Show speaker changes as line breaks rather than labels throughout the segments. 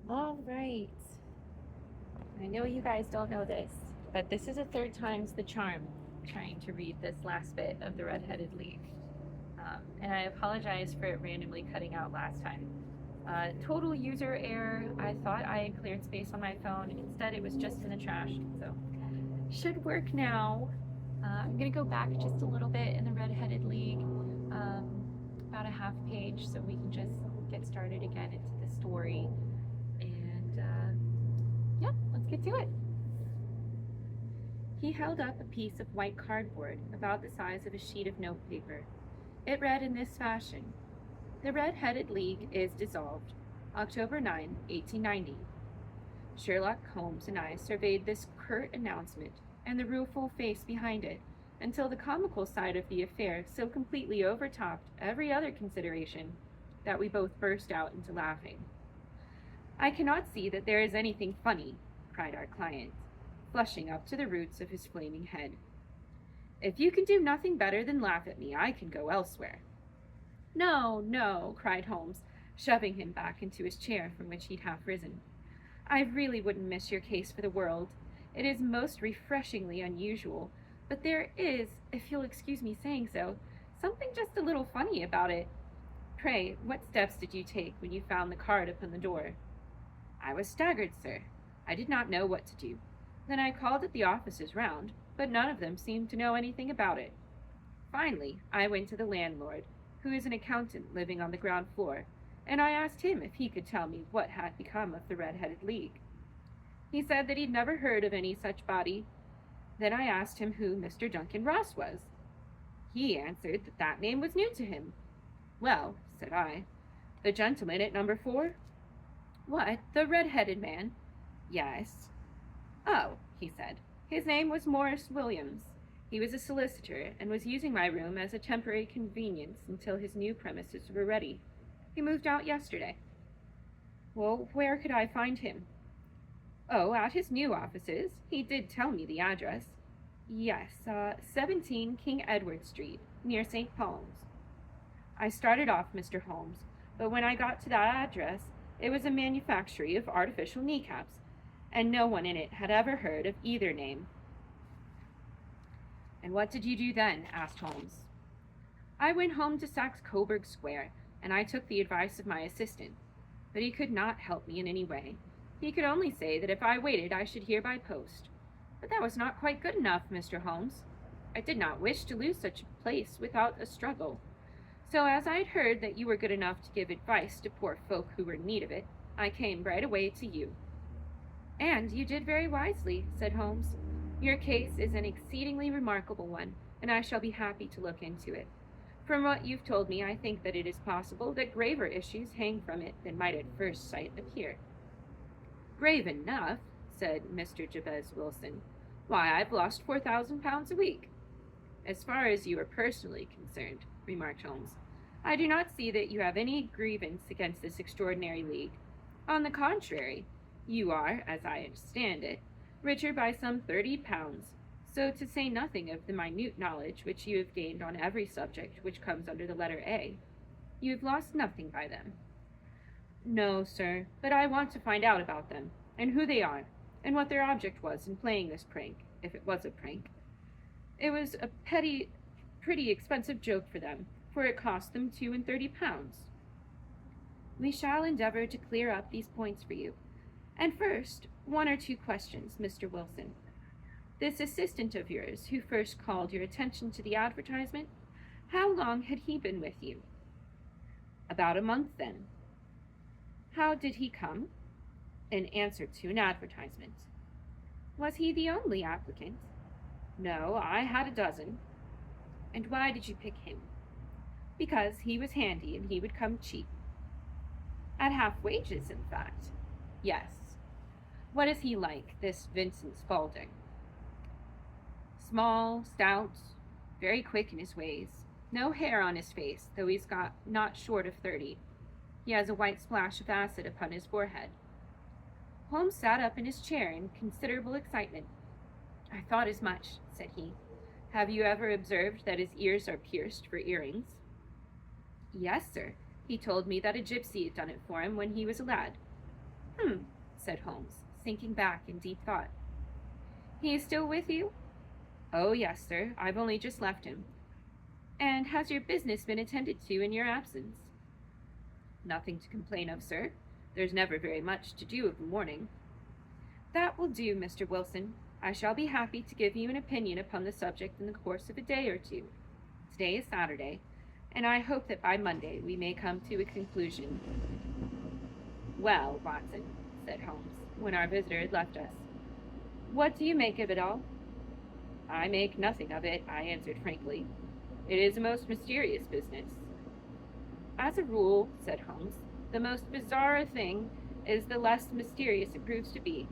All right. I know you guys don't know this, but this is a third time's the charm trying to read this last bit of the Red-Headed Leaf. And I apologize for it randomly cutting out last time. Total user error. I thought I had cleared space on my phone. Instead, it was just in the trash. So, should work now. I'm going to go back just a little bit in the Red-Headed League, about a half page, so we can just get started again into the story. And yeah, let's get to it. He held up a piece of white cardboard about the size of a sheet of notepaper. It read in this fashion: The Red-Headed League is dissolved. October 9, 1890. Sherlock Holmes and I surveyed this curt announcement and the rueful face behind it until the comical side of the affair so completely overtopped every other consideration that we both burst out into laughing. I cannot see that there is anything funny, cried our client, flushing up to the roots of his flaming head. If you can do nothing better than laugh at me, I can go elsewhere. No, no, cried Holmes, shoving him back into his chair from which he'd half risen. I really wouldn't miss your case for the world. It is most refreshingly unusual, but there is, if you'll excuse me saying so, something just a little funny about it. Pray, what steps did you take when you found the card upon the door? I was staggered, sir. I did not know what to do. Then I called at the offices round, but none of them seemed to know anything about it. Finally, I went to the landlord, who is an accountant living on the ground floor, and I asked him if he could tell me what had become of the Red-Headed League. He said that he'd never heard of any such body. Then I asked him who Mr. Duncan Ross was. He answered that that name was new to him. Well, said I, the gentleman at number 4? What, the red-headed man? Yes. Oh, he said. His name was Morris Williams. He was a solicitor and was using my room as a temporary convenience until his new premises were ready. He moved out yesterday. Well, where could I find him? Oh, at his new offices. He did tell me the address. Yes, 17 King Edward Street, near St. Paul's. I started off, Mr. Holmes, but when I got to that address, it was a manufactory of artificial kneecaps, and no one in it had ever heard of either name. And what did you do then? Asked Holmes. I went home to Saxe Coburg Square, and I took the advice of my assistant, but he could not help me in any way. He could only say that if I waited I should hear by post. But that was not quite good enough, Mr. Holmes. I did not wish to lose such a place without a struggle. So as I had heard that you were good enough to give advice to poor folk who were in need of it, I came right away to you. And you did very wisely, said Holmes. Your case is an exceedingly remarkable one, and I shall be happy to look into it. From what you've told me, I think that it is possible that graver issues hang from it than might at first sight appear. Grave enough, said Mr. Jabez Wilson. Why, I've lost £4,000 a week. As far as you are personally concerned, remarked Holmes, I do not see that you have any grievance against this extraordinary league. On the contrary, you are, as I understand it, richer by some £30, so to say nothing of the minute knowledge which you have gained on every subject which comes under the letter A, you have lost nothing by them. No, sir, but I want to find out about them, and who they are, and what their object was in playing this prank, if it was a prank. It was a pretty expensive joke for them, for it cost them £32. We shall endeavor to clear up these points for you. And first, one or two questions, Mr. Wilson. This assistant of yours, who first called your attention to the advertisement, how long had he been with you? About a month, then. How did he come? In answer to an advertisement. Was he the only applicant? No, I had a dozen. And why did you pick him? Because he was handy and he would come cheap. At half wages, in fact. Yes. What is he like, this Vincent Spaulding? Small, stout, very quick in his ways. No hair on his face, though he's got not short of 30. He has a white splash of acid upon his forehead. Holmes sat up in his chair in considerable excitement. I thought as much, said he. Have you ever observed that his ears are pierced for earrings? Yes, sir. He told me that a gypsy had done it for him when he was a lad. Said Holmes, sinking back in deep thought. He is still with you? Oh, yes, sir. I've only just left him. And has your business been attended to in your absence? Nothing to complain of, sir. There's never very much to do of a morning. That will do, Mr. Wilson. I shall be happy to give you an opinion upon the subject in the course of a day or two. Today is Saturday, and I hope that by Monday we may come to a conclusion. Well, Watson, said Holmes, when our visitor had left us, what do you make of it all? I make nothing of it, I answered frankly. It is a most mysterious business. As a rule, said Holmes, the most bizarre a thing is the less mysterious it proves to be.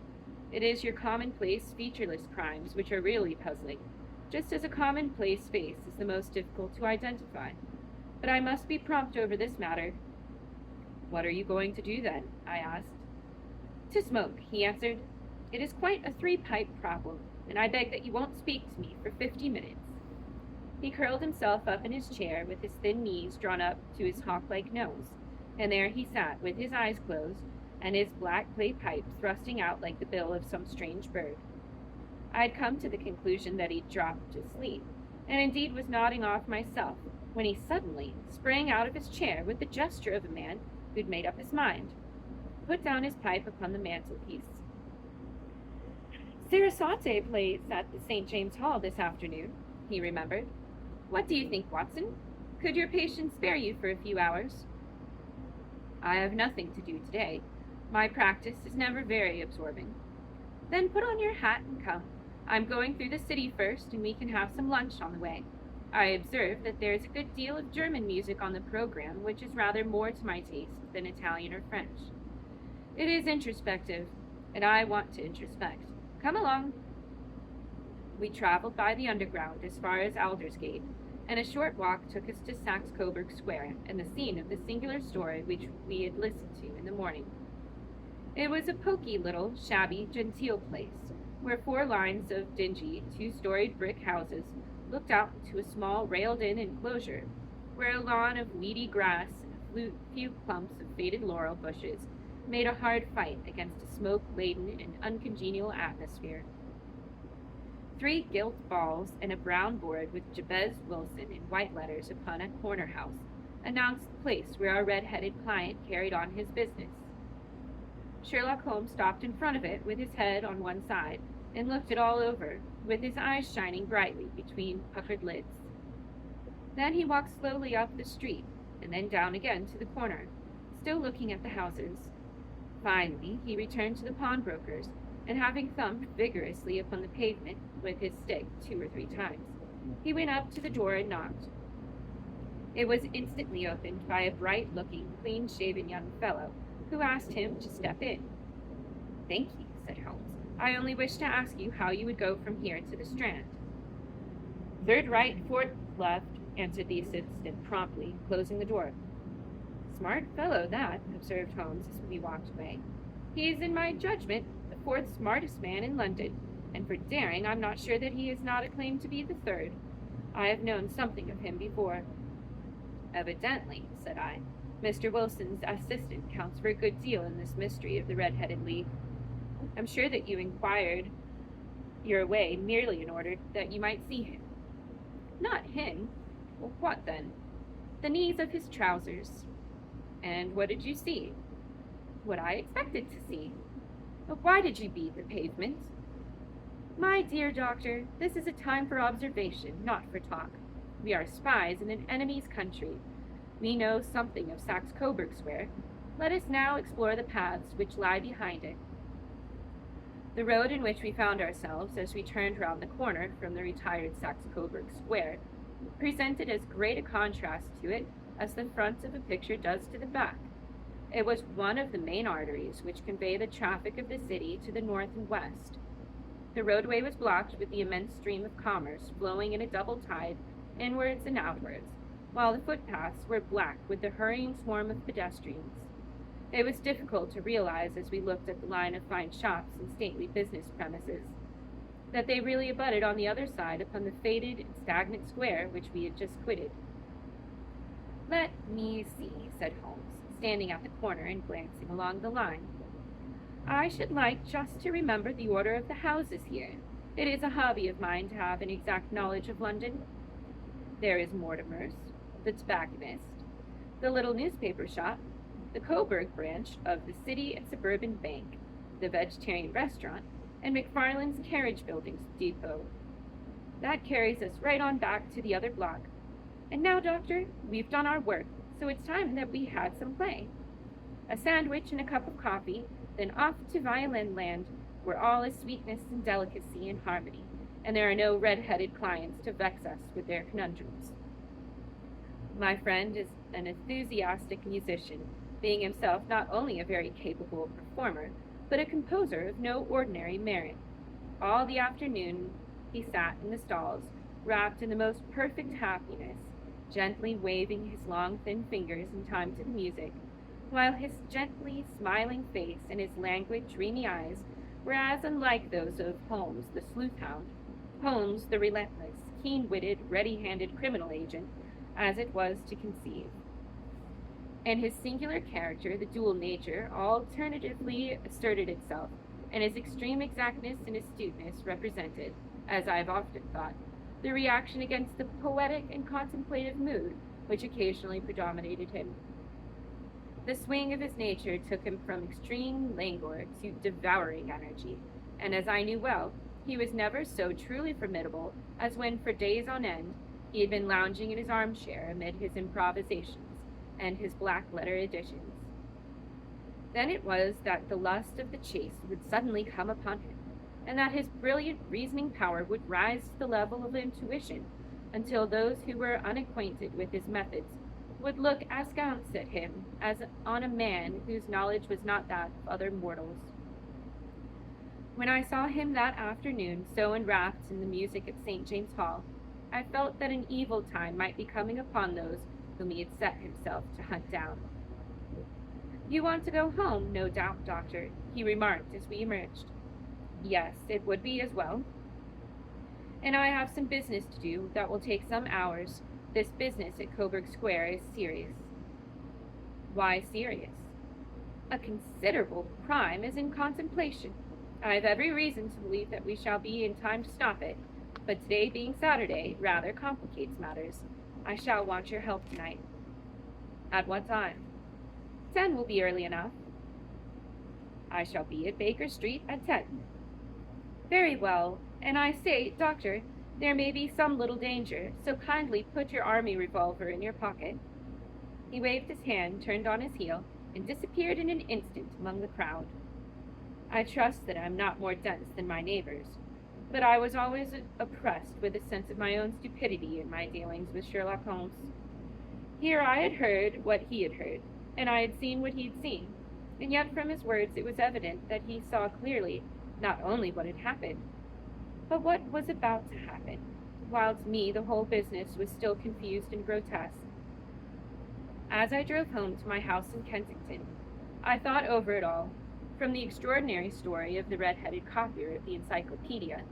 It is your commonplace, featureless crimes which are really puzzling, just as a commonplace face is the most difficult to identify. But I must be prompt over this matter. What are you going to do then? I asked. To smoke, he answered. It is quite a three-pipe problem, and I beg that you won't speak to me for 50 minutes. He curled himself up in his chair with his thin knees drawn up to his hawk-like nose, and there he sat with his eyes closed and his black clay pipe thrusting out like the bill of some strange bird. I had come to the conclusion that he'd dropped asleep, and indeed was nodding off myself, when he suddenly sprang out of his chair with the gesture of a man who'd made up his mind, put down his pipe upon the mantelpiece. Sarasate plays at the St. James Hall this afternoon, he remembered. What do you think, Watson? Could your patient spare you for a few hours? I have nothing to do today. My practice is never very absorbing. Then put on your hat and come. I'm going through the city first, and we can have some lunch on the way. I observe that there is a good deal of German music on the program, which is rather more to my taste than Italian or French. It is introspective, and I want to introspect. Come along. We traveled by the underground as far as Aldersgate, and a short walk took us to Saxe-Coburg Square and the scene of the singular story which we had listened to in the morning. It was a poky little, shabby, genteel place, where 4 lines of dingy, 2-storied brick houses looked out into a small railed-in enclosure, where a lawn of weedy grass and a few clumps of faded laurel bushes made a hard fight against a smoke-laden and uncongenial atmosphere. 3 gilt balls and a brown board with Jabez Wilson in white letters upon a corner house announced the place where our red-headed client carried on his business. Sherlock Holmes stopped in front of it with his head on one side and looked it all over, with his eyes shining brightly between puckered lids. Then he walked slowly up the street and then down again to the corner, still looking at the houses. Finally, he returned to the pawnbroker's, and having thumped vigorously upon the pavement with his stick 2 or 3 times, he went up to the door and knocked. It was instantly opened by a bright-looking, clean-shaven young fellow, who asked him to step in. Thank you, said Holmes. I only wish to ask you how you would go from here to the Strand. 3rd right, 4th left, answered the assistant promptly, closing the door. Smart fellow, that, observed Holmes as we walked away. He is, in my judgment, the 4th smartest man in London, and for daring I'm not sure that he is not acclaimed to be the 3rd. I have known something of him before. Evidently, said I, Mr. Wilson's assistant counts for a good deal in this mystery of the Red-Headed League. I'm sure that you inquired your way merely in order that you might see him. Not him. Well, what then? The knees of his trousers. And what did you see? What I expected to see. But why did you beat the pavement? My dear doctor, this is a time for observation, not for talk. We are spies in an enemy's country. We know something of Saxe-Coburg Square. Let us now explore the paths which lie behind it. The road in which we found ourselves as we turned round the corner from the retired Saxe-Coburg Square presented as great a contrast to it as the front of a picture does to the back. It was one of the main arteries which convey the traffic of the city to the north and west. The roadway was blocked with the immense stream of commerce flowing in a double tide inwards and outwards, while the footpaths were black with the hurrying swarm of pedestrians. It was difficult to realize as we looked at the line of fine shops and stately business premises that they really abutted on the other side upon the faded and stagnant square which we had just quitted. Let me see, said Holmes, standing at the corner and glancing along the line. I should like just to remember the order of the houses here. It is a hobby of mine to have an exact knowledge of London. There is Mortimer's, the tobacconist, the little newspaper shop, the Coburg branch of the City and Suburban Bank, the vegetarian restaurant, and McFarland's carriage buildings depot. That carries us right on back to the other block. And now, Doctor, we've done our work, so it's time that we had some play. A sandwich and a cup of coffee, then off to violin land, where all is sweetness and delicacy and harmony, and there are no red-headed clients to vex us with their conundrums. My friend is an enthusiastic musician, being himself not only a very capable performer, but a composer of no ordinary merit. All the afternoon he sat in the stalls, wrapped in the most perfect happiness, gently waving his long thin fingers in time to the music, while his gently smiling face and his languid dreamy eyes were as unlike those of Holmes the sleuth-hound, Holmes the relentless, keen-witted, ready-handed criminal agent, as it was to conceive. And his singular character, the dual nature, alternatively asserted itself, and his extreme exactness and astuteness represented, as I have often thought, the reaction against the poetic and contemplative mood which occasionally predominated him. The swing of his nature took him from extreme languor to devouring energy, and as I knew well, he was never so truly formidable as when for days on end he had been lounging in his armchair amid his improvisations and his black-letter editions. Then it was that the lust of the chase would suddenly come upon him, and that his brilliant reasoning power would rise to the level of intuition, until those who were unacquainted with his methods would look askance at him as on a man whose knowledge was not that of other mortals. When I saw him that afternoon so enwrapped in the music at St. James Hall, I felt that an evil time might be coming upon those whom he had set himself to hunt down. "You want to go home, no doubt, Doctor," he remarked as we emerged. "Yes, it would be as well." "And I have some business to do that will take some hours. This business at Coburg Square is serious." "Why serious?" "A considerable crime is in contemplation. I have every reason to believe that we shall be in time to stop it, but today being Saturday rather complicates matters. I shall want your help tonight." "At what time?" 10 will be early enough." "I shall be at Baker Street at 10. "Very well. And I say, Doctor, there may be some little danger, so kindly put your army revolver in your pocket." He waved his hand, turned on his heel, and disappeared in an instant among the crowd. I trust that I am not more dense than my neighbors, but I was always oppressed with a sense of my own stupidity in my dealings with Sherlock Holmes. Here I had heard what he had heard, and I had seen what he had seen, and yet from his words it was evident that he saw clearly not only what had happened, but what was about to happen, while to me the whole business was still confused and grotesque. As I drove home to my house in Kensington, I thought over it all, from the extraordinary story of the red-headed copier of the encyclopedia,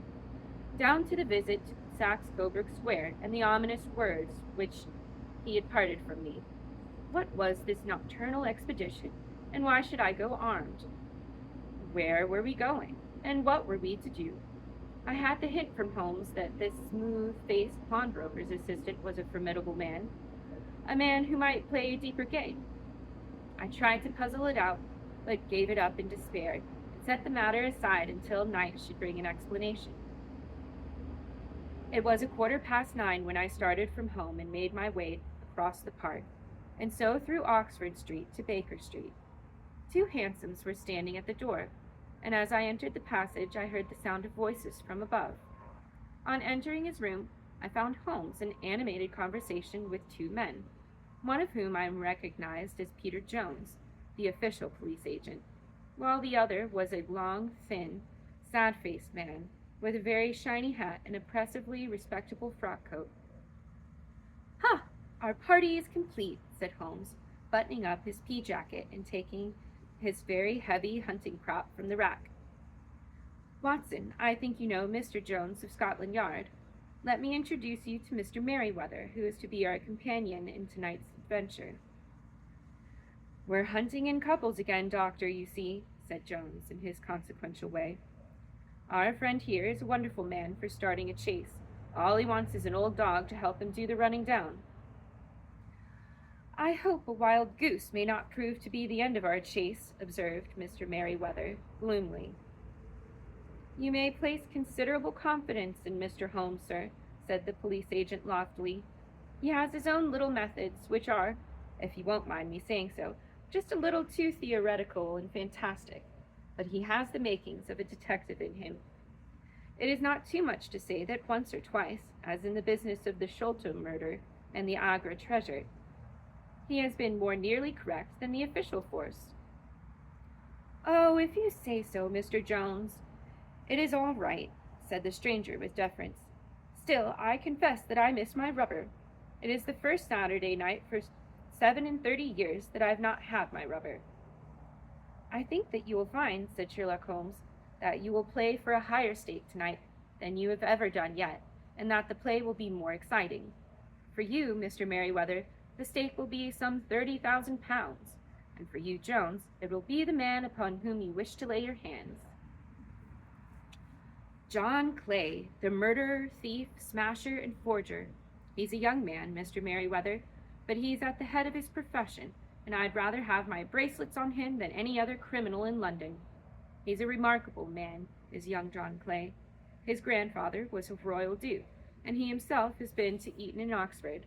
down to the visit to Saxe Coburg Square and the ominous words which he had parted from me. What was this nocturnal expedition, and why should I go armed? Where were we going, and what were we to do? I had the hint from Holmes that this smooth-faced pawnbroker's assistant was a formidable man, a man who might play a deeper game. I tried to puzzle it out, but gave it up in despair, and set the matter aside until night should bring an explanation. It was 9:15 when I started from home and made my way across the park, and so through Oxford Street to Baker Street. 2 hansoms were standing at the door, and as I entered the passage I heard the sound of voices from above. On entering his room, I found Holmes in animated conversation with 2 men, one of whom I recognized as Peter Jones, the official police agent, while the other was a long, thin, sad-faced man with a very shiny hat and oppressively respectable frock coat. "Ha! Our party is complete," said Holmes, buttoning up his pea-jacket and taking his very heavy hunting crop from the rack. "Watson, I think you know Mr. Jones of Scotland Yard. Let me introduce you to Mr. Merryweather, who is to be our companion in tonight's adventure." "We're hunting in couples again, Doctor, you see," said Jones in his consequential way. Our friend here is a wonderful man for starting a chase. All he wants is an old dog to help him do the running down. I hope a wild goose may not prove to be the end of our chase, observed Mr. Merryweather gloomily. You may place considerable confidence in Mr. Holmes, sir, said the police agent loftily. He has his own little methods, which are, if you won't mind me saying so, just a little too theoretical and fantastic, but he has the makings of a detective in him. It is not too much to say that once or twice, as in the business of the Sholto murder and the Agra treasure, he has been more nearly correct than the official force. Oh, if you say so, Mr. Jones. It is all right, said the stranger with deference. Still, I confess that I miss my rubber. It is the first Saturday night for 37 years that I have not had my rubber. I think that you will find, said Sherlock Holmes, that you will play for a higher stake tonight than you have ever done yet, and that the play will be more exciting. For you, Mr. Merryweather, the stake will be some 30,000 pounds, and for you, Jones, it will be the man upon whom you wish to lay your hands. John Clay, the murderer, thief, smasher, and forger. He's a young man, Mr. Merryweather, but he's at the head of his profession, and I'd rather have my bracelets on him than any other criminal in London. He's a remarkable man, is young John Clay. His grandfather was a royal duke, and he himself has been to Eton and Oxford.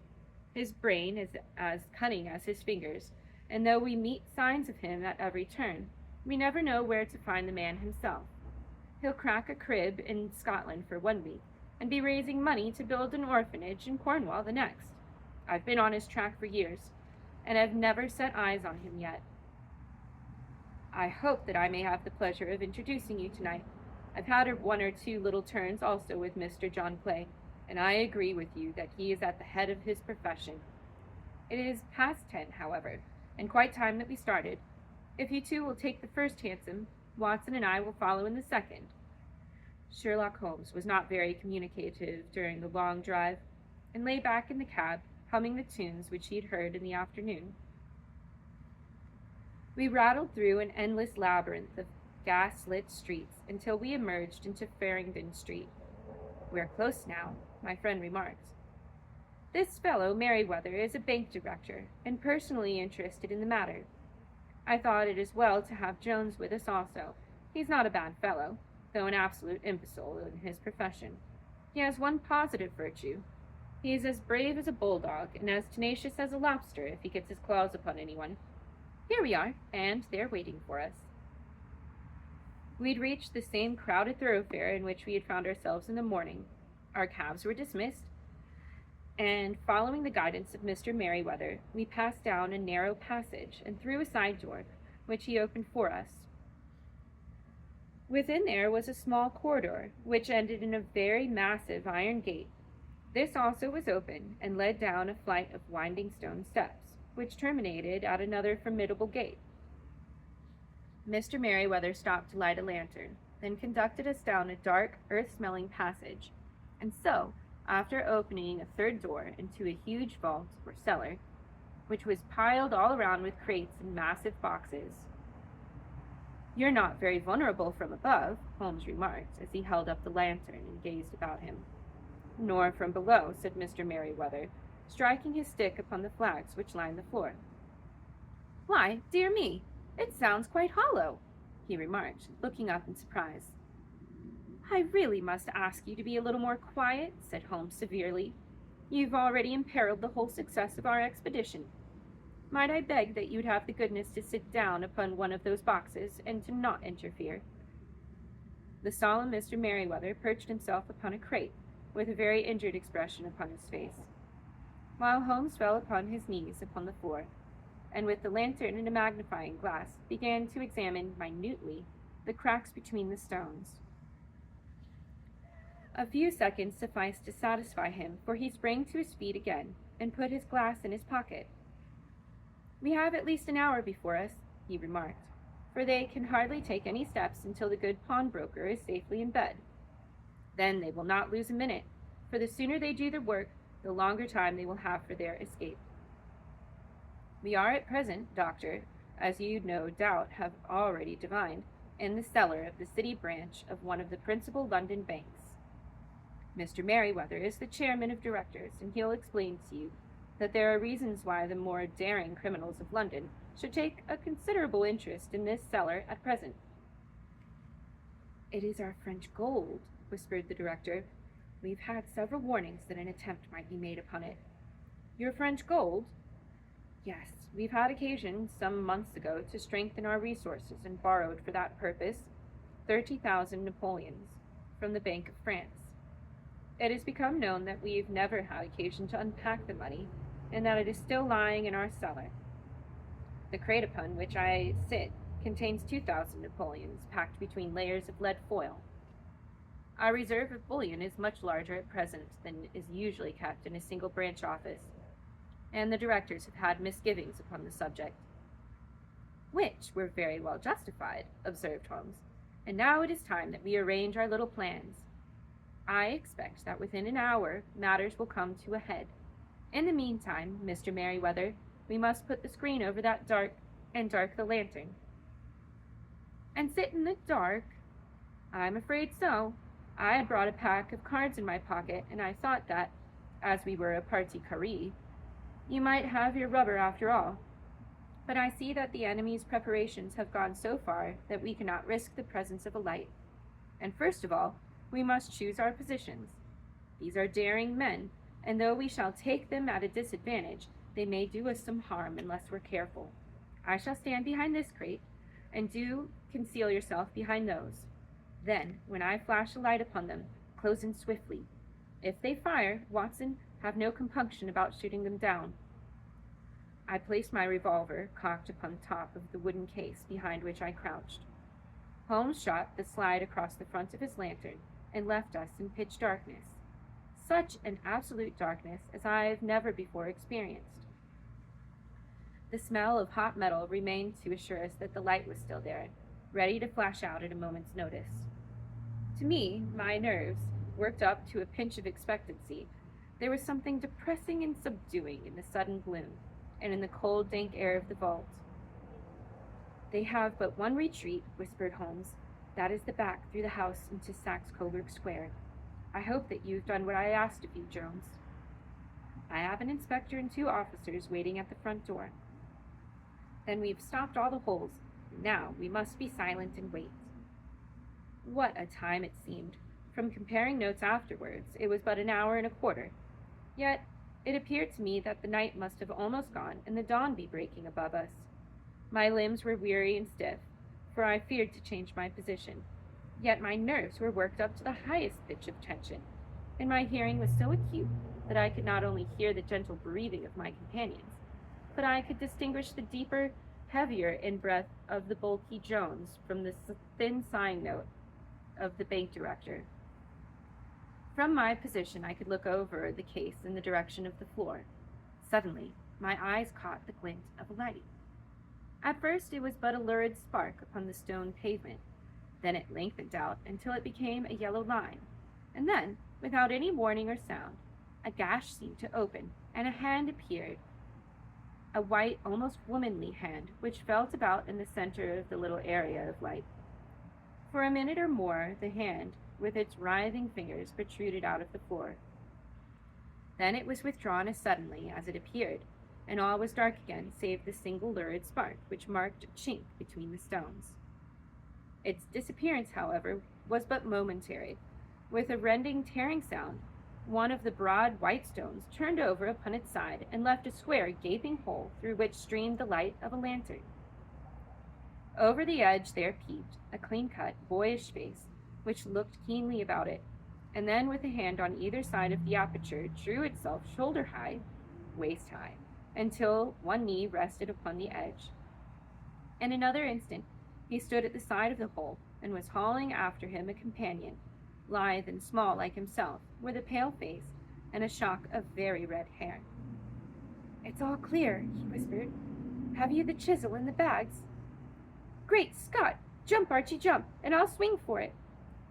His brain is as cunning as his fingers, and though we meet signs of him at every turn, we never know where to find the man himself. He'll crack a crib in Scotland for 1 week, and be raising money to build an orphanage in Cornwall the next. I've been on his track for years, and have never set eyes on him yet. I hope that I may have the pleasure of introducing you tonight. I've had 1 or 2 little turns also with Mr. John Clay, and I agree with you that he is at the head of his profession. It is past 10, however, and quite time that we started. If you two will take the first hansom, Watson and I will follow in the second. Sherlock Holmes was not very communicative during the long drive, and lay back in the cab, humming the tunes which he had heard in the afternoon. We rattled through an endless labyrinth of gas-lit streets until we emerged into Farringdon Street. We're close now, my friend remarked. This fellow Merryweather is a bank director, and personally interested in the matter. I thought it as well to have Jones with us also. He's not a bad fellow, though an absolute imbecile in his profession. He has one positive virtue. He is as brave as a bulldog, and as tenacious as a lobster if he gets his claws upon anyone. Here we are, and they're waiting for us. We'd reached the same crowded thoroughfare in which we had found ourselves in the morning. Our cabs were dismissed, and following the guidance of Mr. Merryweather, we passed down a narrow passage and through a side door, which he opened for us. Within there was a small corridor, which ended in a very massive iron gate. This also was open, and led down a flight of winding stone steps, which terminated at another formidable gate. Mr. Merryweather stopped to light a lantern, then conducted us down a dark, earth-smelling passage, and so, after opening a third door into a huge vault, or cellar, which was piled all around with crates and massive boxes. You're not very vulnerable from above, Holmes remarked, as he held up the lantern and gazed about him. Nor from below, said Mr. Merryweather, striking his stick upon the flags which lined the floor. Why, dear me, it sounds quite hollow, he remarked, looking up in surprise. I really must ask you to be a little more quiet, said Holmes severely. You've already imperiled the whole success of our expedition. Might I beg that you'd have the goodness to sit down upon one of those boxes, and to not interfere? The solemn Mr. Merryweather perched himself upon a crate, with a very injured expression upon his face, while Holmes fell upon his knees upon the floor, and with the lantern and a magnifying glass began to examine minutely the cracks between the stones. A few seconds sufficed to satisfy him, for he sprang to his feet again, and put his glass in his pocket. We have at least an hour before us, he remarked, for they can hardly take any steps until the good pawnbroker is safely in bed. Then they will not lose a minute, for the sooner they do their work, the longer time they will have for their escape. We are at present, Doctor, as you no doubt have already divined, in the cellar of the city branch of one of the principal London banks. Mr. Merriweather is the chairman of directors, and he'll explain to you that there are reasons why the more daring criminals of London should take a considerable interest in this cellar at present. It is our French gold, whispered the director. We've had several warnings that an attempt might be made upon it. Your French gold? Yes, we've had occasion, some months ago, to strengthen our resources and borrowed for that purpose 30,000 Napoleons from the Bank of France. It has become known that we've never had occasion to unpack the money, and that it is still lying in our cellar. The crate upon which I sit contains 2,000 Napoleons packed between layers of lead foil. Our reserve of bullion is much larger at present than is usually kept in a single branch office, and the directors have had misgivings upon the subject. Which were very well justified, observed Holmes, and now it is time that we arrange our little plans. I expect that within an hour matters will come to a head. In the meantime, Mr. Merriweather, we must put the screen over that dark the lantern. And sit in the dark? I'm afraid so. I had brought a pack of cards in my pocket, and I thought that, as we were a partie carrée, you might have your rubber after all. But I see that the enemy's preparations have gone so far that we cannot risk the presence of a light. And first of all, we must choose our positions. These are daring men, and though we shall take them at a disadvantage, they may do us some harm unless we're careful. I shall stand behind this crate, and do conceal yourself behind those. Then, when I flash a light upon them, close in swiftly. If they fire, Watson, have no compunction about shooting them down. I placed my revolver, cocked upon top of the wooden case behind which I crouched. Holmes shot the slide across the front of his lantern, and left us in pitch darkness. Such an absolute darkness as I have never before experienced. The smell of hot metal remained to assure us that the light was still there, ready to flash out at a moment's notice. To me, my nerves, worked up to a pinch of expectancy, there was something depressing and subduing in the sudden gloom, and in the cold, dank air of the vault. They have but one retreat, whispered Holmes. That is the back through the house into Saxe Coburg Square. I hope that you've done what I asked of you, Jones. I have an inspector and 2 officers waiting at the front door. Then we've stopped all the holes. Now we must be silent and wait. What a time it seemed. From comparing notes afterwards, it was but an hour and a quarter. Yet it appeared to me that the night must have almost gone and the dawn be breaking above us. My limbs were weary and stiff, for I feared to change my position. Yet my nerves were worked up to the highest pitch of tension, and my hearing was so acute that I could not only hear the gentle breathing of my companions, but I could distinguish the deeper, heavier in-breath of the bulky Jones from the thin sighing note of the bank director. From my position I could look over the case in the direction of the floor. Suddenly, my eyes caught the glint of a light. At first it was but a lurid spark upon the stone pavement. Then it lengthened out until it became a yellow line, and then, without any warning or sound, a gash seemed to open, and a hand appeared, a white, almost womanly hand, which felt about in the center of the little area of light. For a minute or more the hand, with its writhing fingers, protruded out of the floor. Then it was withdrawn as suddenly as it appeared, and all was dark again save the single lurid spark which marked a chink between the stones. Its disappearance, however, was but momentary. With a rending, tearing sound, one of the broad white stones turned over upon its side and left a square, gaping hole through which streamed the light of a lantern. Over the edge there peeped a clean-cut, boyish face, which looked keenly about it, and then with a hand on either side of the aperture drew itself shoulder-high, waist-high, until one knee rested upon the edge. In another instant he stood at the side of the hole, and was hauling after him a companion, lithe and small like himself, with a pale face and a shock of very red hair. "It's all clear," he whispered. "Have you the chisel and the bags?" "Great Scott! Jump, Archie, jump, and I'll swing for it."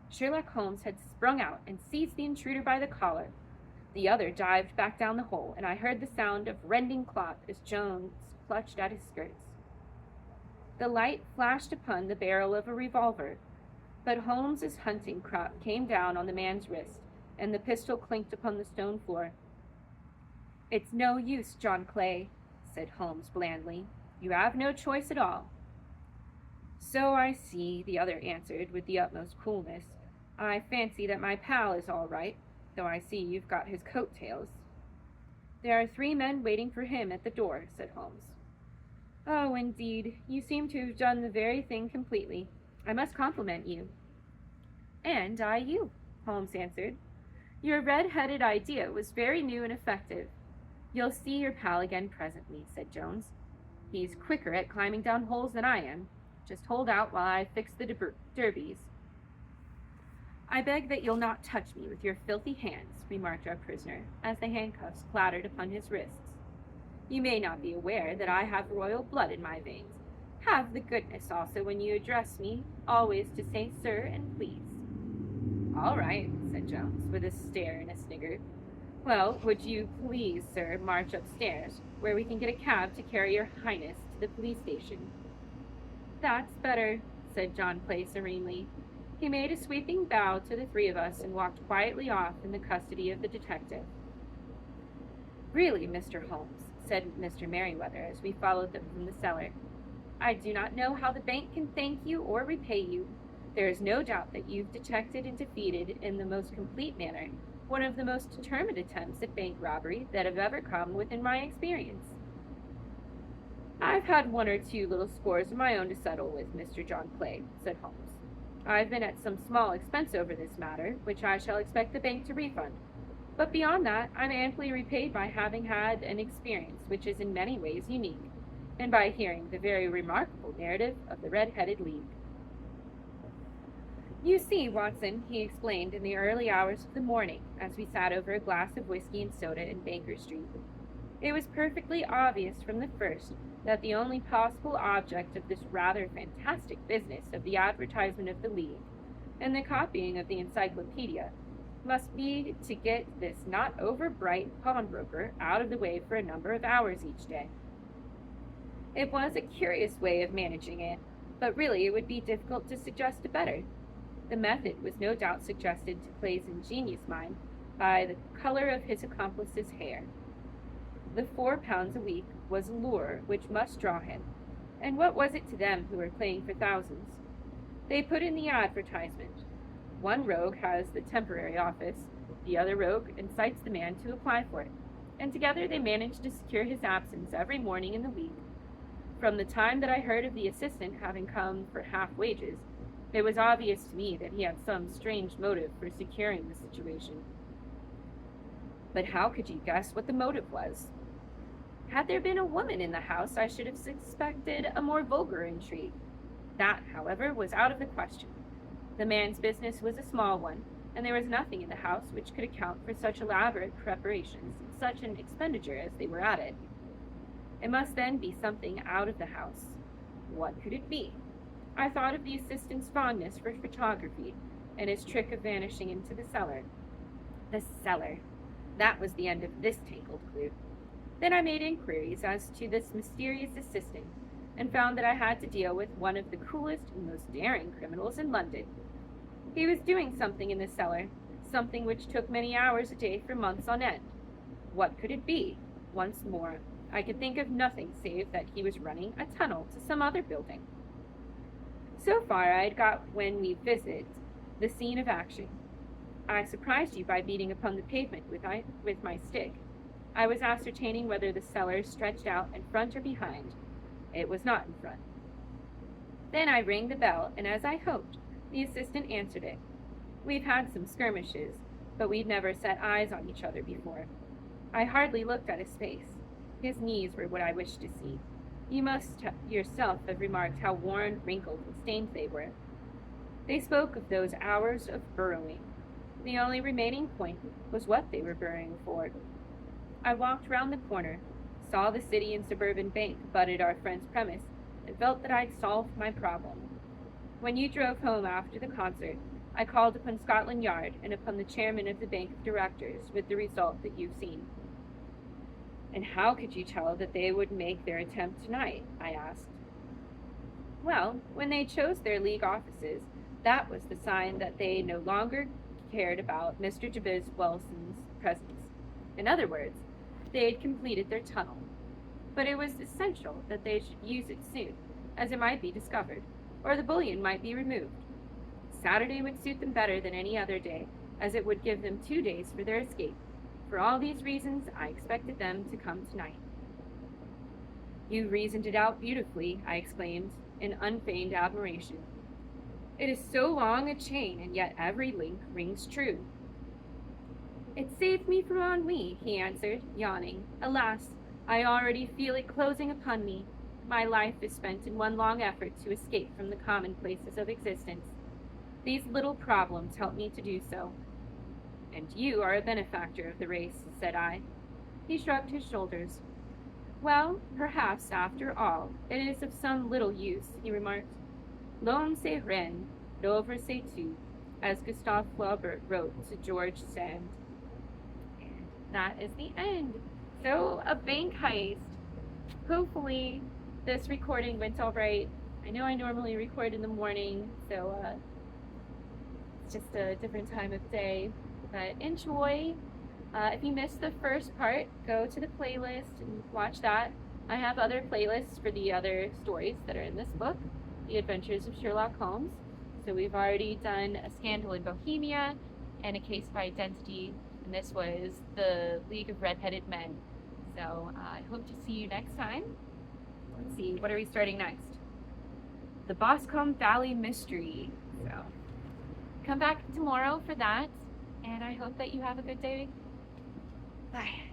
Sherlock Holmes had sprung out and seized the intruder by the collar. The other dived back down the hole, and I heard the sound of rending cloth as Jones clutched at his skirts. The light flashed upon the barrel of a revolver, but Holmes's hunting crop came down on the man's wrist, and the pistol clinked upon the stone floor. "It's no use, John Clay," said Holmes blandly. "You have no choice at all." "So I see," the other answered with the utmost coolness. "I fancy that my pal is all right, though I see you've got his coat-tails." "There are 3 men waiting for him at the door," said Holmes. "Oh, indeed, you seem to have done the very thing completely. I must compliment you." "And I you," Holmes answered. "Your red-headed idea was very new and effective." "You'll see your pal again presently," said Jones. "He's quicker at climbing down holes than I am. Just hold out while I fix the derbies." "I beg that you'll not touch me with your filthy hands," remarked our prisoner, as the handcuffs clattered upon his wrists. "You may not be aware that I have royal blood in my veins. Have the goodness also, when you address me, always to say sir and please." "All right," said Jones, with a stare and a snigger. "Well, would you please, sir, march upstairs, where we can get a cab to carry your highness to the police station?" "That's better," said John Clay serenely. He made a sweeping bow to the 3 of us and walked quietly off in the custody of the detective. "Really, Mr. Holmes," said Mr. Merryweather as we followed them from the cellar, "I do not know how the bank can thank you or repay you. There is no doubt that you've detected and defeated in the most complete manner one of the most determined attempts at bank robbery that have ever come within my experience." "I've had 1 or 2 little scores of my own to settle with, Mr. John Clay," said Holmes. "I've been at some small expense over this matter, which I shall expect the bank to refund. But beyond that, I'm amply repaid by having had an experience which is in many ways unique, and by hearing the very remarkable narrative of the Red-Headed League." "You see, Watson," he explained in the early hours of the morning, as we sat over a glass of whiskey and soda in Baker Street, "it was perfectly obvious from the first that the only possible object of this rather fantastic business of the advertisement of the League and the copying of the encyclopedia must be to get this not over-bright pawnbroker out of the way for a number of hours each day. It was a curious way of managing it, but really it would be difficult to suggest a better. The method was no doubt suggested to Clay's ingenious mind by the color of his accomplice's hair. The 4 pounds a week was a lure which must draw him, and what was it to them who were playing for thousands? They put in the advertisement. One rogue has the temporary office, the other rogue incites the man to apply for it, and together they managed to secure his absence every morning in the week. From the time that I heard of the assistant having come for half wages, it was obvious to me that he had some strange motive for securing the situation." "But how could you guess what the motive was?" "Had there been a woman in the house, I should have suspected a more vulgar intrigue. That, however, was out of the question. The man's business was a small one, and there was nothing in the house which could account for such elaborate preparations and such an expenditure as they were at it. It must then be something out of the house. What could it be? I thought of the assistant's fondness for photography, and his trick of vanishing into the cellar. The cellar! That was the end of this tangled clue. Then I made inquiries as to this mysterious assistant, and found that I had to deal with one of the coolest and most daring criminals in London. He was doing something in the cellar, something which took many hours a day for months on end. What could it be? Once more, I could think of nothing save that he was running a tunnel to some other building. So far I had got when we visit the scene of action. I surprised you by beating upon the pavement with my stick. I was ascertaining whether the cellar stretched out in front or behind. It was not in front. Then I rang the bell, and as I hoped, the assistant answered it. We've had some skirmishes, but we'd never set eyes on each other before. I hardly looked at his face. His knees were what I wished to see. You must yourself have remarked how worn, wrinkled, and stained they were. They spoke of those hours of burrowing. The only remaining point was what they were burrowing for. I walked round the corner, saw the City and Suburban Bank abutted our friend's premise, and felt that I'd solved my problem. When you drove home after the concert, I called upon Scotland Yard and upon the chairman of the Bank of Directors, with the result that you've seen. And how could you tell that they would make their attempt tonight? I asked. Well, when they chose their league offices, that was the sign that they no longer cared about Mr. Jabez Wilson's presence. In other words, they had completed their tunnel. But it was essential that they should use it soon, as it might be discovered, or the bullion might be removed. Saturday would suit them better than any other day, as it would give them 2 days for their escape. For all these reasons, I expected them to come tonight. You reasoned it out beautifully, I exclaimed, in unfeigned admiration. It is so long a chain, and yet every link rings true. It saved me from ennui, he answered, yawning. Alas, I already feel it closing upon me. My life is spent in one long effort to escape from the commonplaces of existence. These little problems help me to do so. And you are a benefactor of the race, said I. He shrugged his shoulders. Well, perhaps, after all, it is of some little use, he remarked. L'homme c'est rien, l'œuvre c'est tout, as Gustave Flaubert wrote to George Sand. And that is the end. So, a bank heist. Hopefully, this recording went all right. I know I normally record in the morning, so it's just a different time of day. But enjoy. If you missed the first part, go to the playlist and watch that. I have other playlists for the other stories that are in this book, The Adventures of Sherlock Holmes. So we've already done A Scandal in Bohemia and A Case of Identity, and this was The League of Red-Headed Men. So I hope to see you next time. Let's see, what are we starting next? The Boscombe Valley Mystery. So come back tomorrow for that, and I hope that you have a good day. Bye.